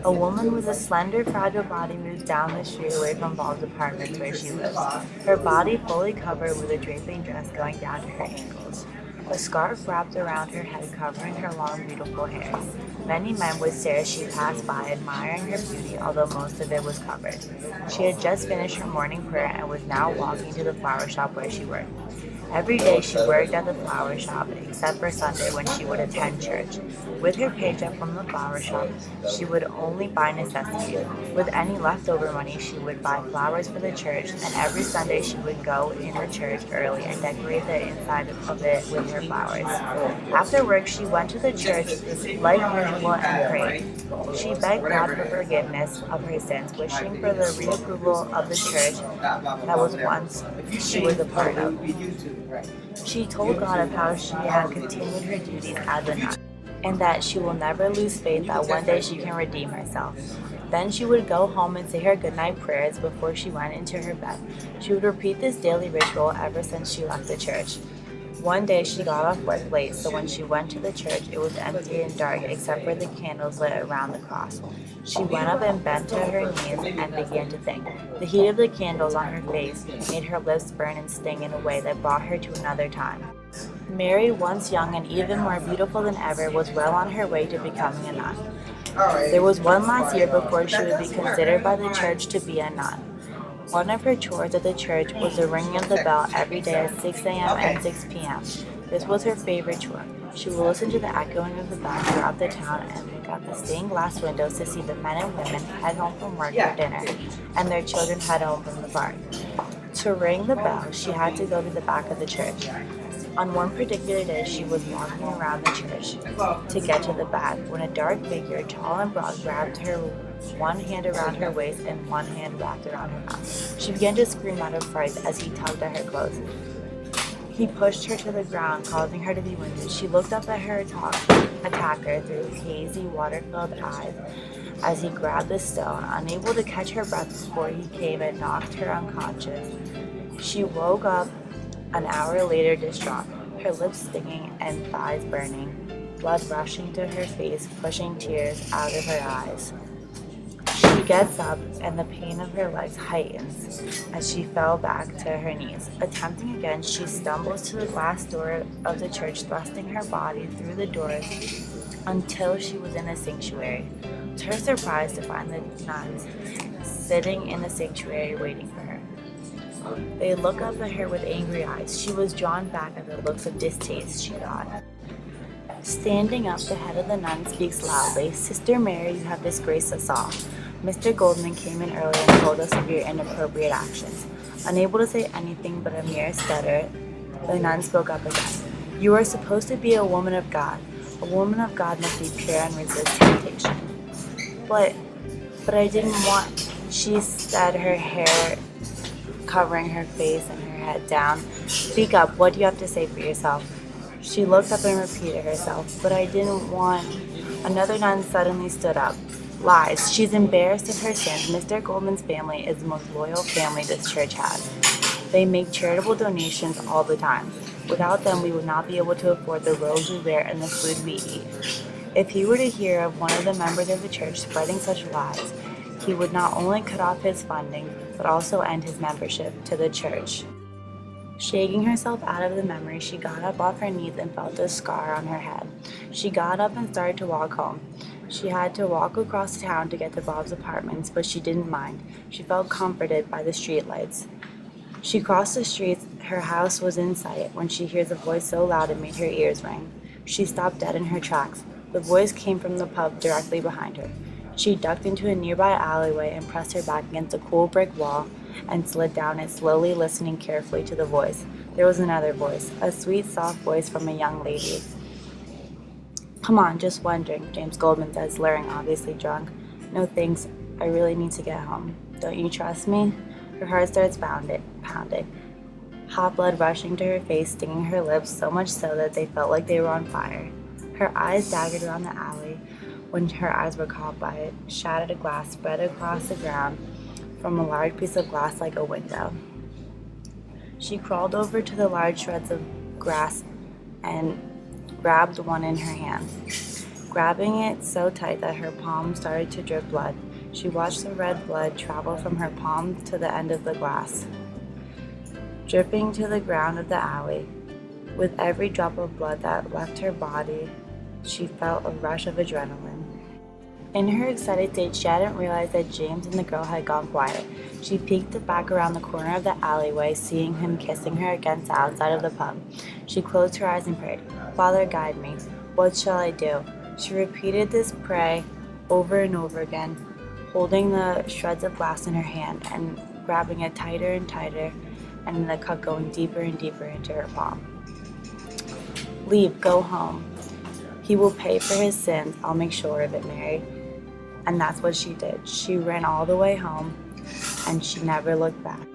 A woman with a slender, fragile body moves down the street away from Bob's apartment where she lives, her body fully covered with a draping dress going down to her ankles. A scarf wrapped around her head covering her long, beautiful hair. Many men would stare as she passed by, admiring her beauty, although most of it was covered. She had just finished her morning prayer and was now walking to the flower shop where she worked. Every day she worked at the flower shop, except for Sunday when she would attend church. With her paycheck from the flower shop, she would only buy necessities. With any leftover money, she would buy flowers for the church, and every Sunday she would go in the church early and decorate the inside of it with her flowers. After work, she went to the church like usual and prayed. She begged God for forgiveness of her sins, wishing for the reapproval of the church that was once she was a part of. She told God of how she had continued her duties as a nun, and that she will never lose faith that one day she can redeem herself. Then she would go home and say her goodnight prayers before she went into her bed. She would repeat this daily ritual ever since she left the church. One day she got off work late, so when she went to the church, it was empty and dark except for the candles lit around the cross. She went up and bent to her knees and began to think. The heat of the candles on her face made her lips burn and sting in a way that brought her to another time. Mary, once young and even more beautiful than ever, was well on her way to becoming a nun. There was one last year before she would be considered by the church to be a nun. One of her chores at the church was the ringing of the bell every day at 6 a.m. and 6 p.m. This was her favorite chore. She would listen to the echoing of the bell throughout the town and look out the stained glass windows to see the men and women head home from work for dinner and their children head home from the park. To ring the bell, she had to go to the back of the church. On one particular day, she was walking around the church to get to the back when a dark figure, tall and broad, grabbed her, one hand around her waist and one hand wrapped around her mouth. She began to scream out of fright as he tugged at her clothes. He pushed her to the ground, causing her to be wounded. She looked up at her attacker through hazy, water-filled eyes as he grabbed the stone, unable to catch her breath before he came and knocked her unconscious. She woke up an hour later distraught, her lips stinging and thighs burning, blood rushing to her face, pushing tears out of her eyes. She gets up, and the pain of her legs heightens as she fell back to her knees. Attempting again, she stumbles to the glass door of the church, thrusting her body through the door until she was in the sanctuary. To her surprise, to find the nuns sitting in the sanctuary waiting for her. They look up at her with angry eyes. She was drawn back at the looks of distaste she got. Standing up, the head of the nun speaks loudly. "Sister Mary, you have disgraced us all. Mr. Goldman came in early and told us of your inappropriate actions." Unable to say anything but a mere stutter, the nun spoke up again. "You are supposed to be a woman of God. A woman of God must be pure and resist temptation." But I didn't want," she said, her hair covering her face and her head down. "Speak up. What do you have to say for yourself?" She looked up and repeated herself. "But I didn't want..." Another nun suddenly stood up. "Lies. She's embarrassed of her sins. Mr. Goldman's family is the most loyal family this church has. They make charitable donations all the time. Without them, we would not be able to afford the robes we wear and the food we eat. If he were to hear of one of the members of the church spreading such lies, he would not only cut off his funding, but also end his membership to the church." Shaking herself out of the memory, she got up off her knees and felt a scar on her head. She got up and started to walk home. She had to walk across town to get to Bob's apartments, but she didn't mind. She felt comforted by the streetlights. She crossed the streets. Her house was in sight when she hears a voice so loud it made her ears ring. She stopped dead in her tracks. The voice came from the pub directly behind her. She ducked into a nearby alleyway and pressed her back against a cool brick wall and slid down it, slowly listening carefully to the voice. There was another voice, a sweet, soft voice from a young lady. "Come on, just one drink," James Goldman said, slurring, obviously drunk. "No thanks, I really need to get home. Don't you trust me?" Her heart starts pounding. Hot blood rushing to her face, stinging her lips, so much so that they felt like they were on fire. Her eyes daggered around the alley when her eyes were caught by it. Shattered glass spread across the ground from a large piece of glass like a window. She crawled over to the large shreds of grass and grabbed one in her hand. Grabbing it so tight that her palm started to drip blood, she watched the red blood travel from her palm to the end of the glass, dripping to the ground of the alley. With every drop of blood that left her body, she felt a rush of adrenaline. In her excited state, she hadn't realized that James and the girl had gone quiet. She peeked back around the corner of the alleyway, seeing him kissing her against the outside of the pub. She closed her eyes and prayed, "Father, guide me. What shall I do?" She repeated this prayer over and over again, holding the shreds of glass in her hand and grabbing it tighter and tighter, and the cut going deeper and deeper into her palm. "Leave, go home. He will pay for his sins. I'll make sure of it, Mary." And that's what she did. She ran all the way home, and she never looked back.